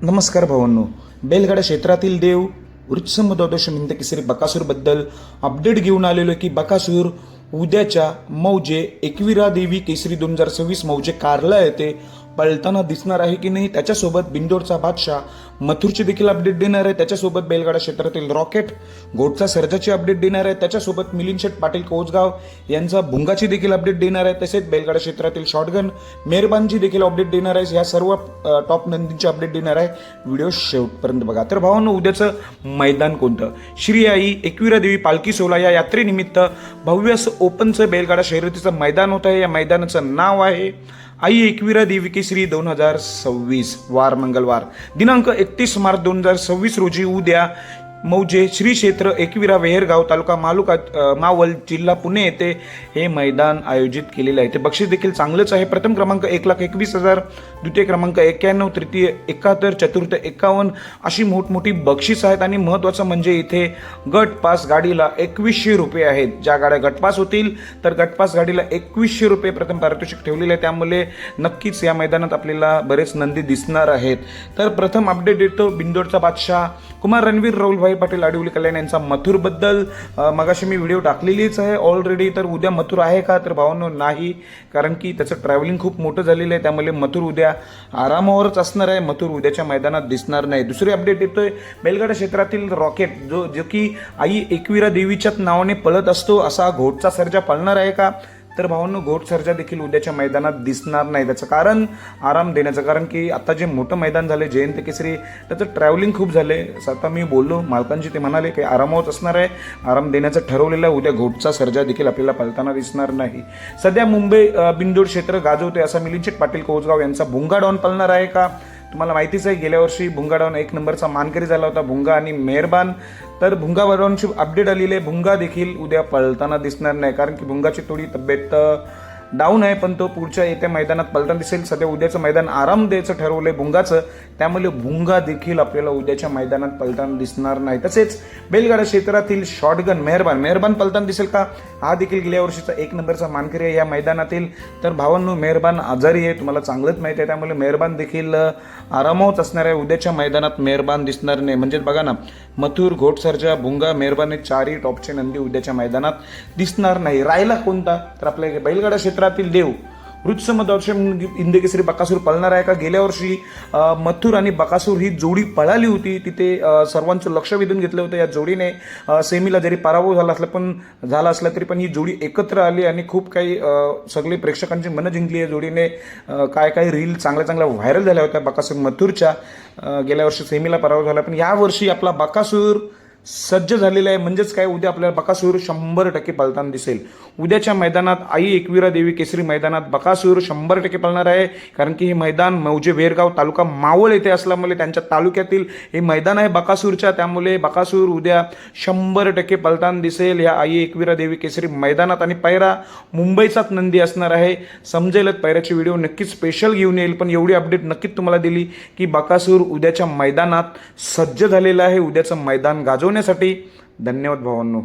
नमस्कार भावांनो. बैलगाडा क्षेत्रातील देव वृत्सम द्वादश मिंद केसरी बकासूरबद्दल अपडेट घेऊन आलेलो की बकासूर उद्याच्या मौजे एकविरा देवी केसरी 2026 मौजे कारला येथे पळताना दिसणार आहे की नाही. त्याच्यासोबत बिंदोडचा बादशाह मथुरची देखील अपडेट देणार आहे. त्याच्यासोबत बैलगाडा क्षेत्रातील रॉकेट गोटचा सर्जाची अपडेट देणार आहे. त्याच्यासोबत मिलिंद शेठ पाटील कोसगाव यांचा भुंगाची देखील अपडेट देणार आहे. तसेच बैलगाडा क्षेत्रातील शॉटगन मेहरबानची देखील अपडेट देणार आहे. या सर्व टॉप नंदींची अपडेट देणार आहे. व्हिडिओ शेवटपर्यंत बघा. तर भावांनो, उद्याचं मैदान कोणतं? श्री आई एकविरा देवी पालखी सोहळा या यात्रेनिमित्त भव्य ओपनचं बैलगाडा शर्यतीचं मैदान होत आहे. या मैदानाचं नाव आहे आई एकविरा देवी केसरी 2026. वार मंगळवार दिनांक 31 मार्च 2026 रोजी उद्या मौजे श्री क्षेत्र एकविरा वेहेरगाव तालुका मावळ जिल्हा पुणे येथे हे मैदान आयोजित केलेलं आहे. ते बक्षीस देखील चांगलंच आहे. प्रथम क्रमांक 1,21,000, द्वितीय क्रमांक 91, तृतीय 71, चतुर्थ 51 अशी मोठमोठी बक्षीस आहेत. आणि महत्त्वाचं म्हणजे इथे गट पास गाडीला 2100 रुपये आहेत. ज्या गाड्या गटपास होतील तर गटपास गाडीला 2100 रुपये प्रथम पारितोषिक ठेवलेलं आहे. त्यामुळे नक्कीच या मैदानात आपल्याला बरेच नंदी दिसणार आहेत. तर प्रथम अपडेट देतो बिंदोडचा बादशाह कुमार रणवीर राहुलभाई पाटील आडिवली कल्याण यांचा मथुरबद्दल. मगाशी मी व्हिडिओ टाकलेलीच आहे ऑलरेडी. तर उद्या मथुर आहे का? तर भावांनो नाही, कारण की त्याचं ट्रॅव्हलिंग खूप मोठं झालेलं आहे. त्यामुळे मथुर उद्या आरामावरच असणार आहे. मथुर उद्याच्या मैदानात दिसणार नाही. दुसरी अपडेट येतोय बैलगाडा क्षेत्रातील रॉकेट जो की आई एकविरा देवीच्याच नावाने पळत असतो असा घोटचा सर्जा पळणार आहे का? तर भावांनो, घोट सर्जा देखील उद्याच्या मैदानात दिसणार नाही. त्याचं कारण आराम देण्याचं, कारण की आता जे मोठं मैदान झालं जयंत केसरी त्याचं ट्रॅव्हलिंग खूप झाले. आता मी बोललो मालकांची, ते म्हणाले की आरामावच असणार आहे, आराम देण्याचं ठरवलेलं आहे. उद्या घोटचा सर्जा देखील आपल्याला पळताना दिसणार नाही. सध्या मुंबई बिंदोड क्षेत्र गाजवते असा मिलिंद शेठ पाटील कोसगाव यांचा भुंगा डॉन पळणार आहे का? तुम्हाला माहितीच आहे, गेल्या वर्षी भुंगा डॉन 1 नंबरचा मानकरी झाला होता, भुंगा आणि मेहरबान. तर भुंगा डॉनची अपडेट आलेली आहे. भुंगा देखील उद्या पळताना दिसणार नाही, कारण की भुंगाची थोडी तब्येत डाऊन आहे, पण तो पुढच्या येत्या मैदानात पळताना दिसेल. सध्या उद्याचं मैदान आराम द्यायचं ठरवलंय भुंगाचं, त्यामुळे भुंगा देखील आपल्याला उद्याच्या मैदानात पळताना दिसणार नाही. तसेच बैलगाडा क्षेत्रातील शॉटगन मेहरबान पळताना दिसेल का? हा देखील गेल्या वर्षीचा 1 नंबरचा मानकरी आहे या मैदानातील. तर भावांनो, मेहरबान आजारी आहे, तुम्हाला चांगलंच माहिती आहे. त्यामुळे मेहरबान देखील आरामावच असणार आहे. उद्याच्या मैदानात मेहरबान दिसणार नाही. म्हणजेच बघा ना, मथुर, घोट सर्जा, भुंगा, मेहरबान हे चारही टॉपचे नंदी उद्याच्या मैदानात दिसणार नाही. राहिला कोणता? तर आपल्या बैलगाडा क्षेत्रातील देव वृत्सम इंदकेसरी बकासूर पळणार आहे का? गेल्या वर्षी मथुर आणि बकासूर ही जोडी पळाली होती. तिथे सर्वांचं लक्ष वेधून घेतलं होतं. या जोडीने सेमीला जरी पराभव झाला असला तरी पण ही जोडी एकत्र आली आणि खूप काही सगळे प्रेक्षकांची मनं जिंकली. या जोडीने काय रील चांगल्या व्हायरल झाल्या होत्या बकासूर मथुरच्या. गेल्या वर्षी सेमीला पराभव झाला, पण या वर्षी आपला बकासूर सज्ज झालेला आहे. म्हणजेच काय, उद्या आपल्याला बकासूर 100% पळताना दिसेल. उद्याच्या मैदानात आई एकविरा देवी केसरी मैदानात बकासूर 100% पळणार आहे, कारण की हे मैदान मौजे वेरगाव तालुका मावळ येथे असल्यामुळे त्यांच्या तालुक्यातील हे मैदान आहे बकासूरच्या. त्यामुळे बकासूर उद्या 100% पळताना दिसेल या आई एकविरा देवी केसरी मैदानात. आणि पैरा मुंबईचाच नंदी असणार आहे. समजेलच, पैराची व्हिडिओ नक्कीच स्पेशल घेऊन येईल, पण एवढी अपडेट नक्कीच तुम्हाला दिली की बकासूर उद्याच्या मैदानात सज्ज झालेला आहे उद्याचं मैदान गाजवण्यासाठी. धन्यवाद भावांनो.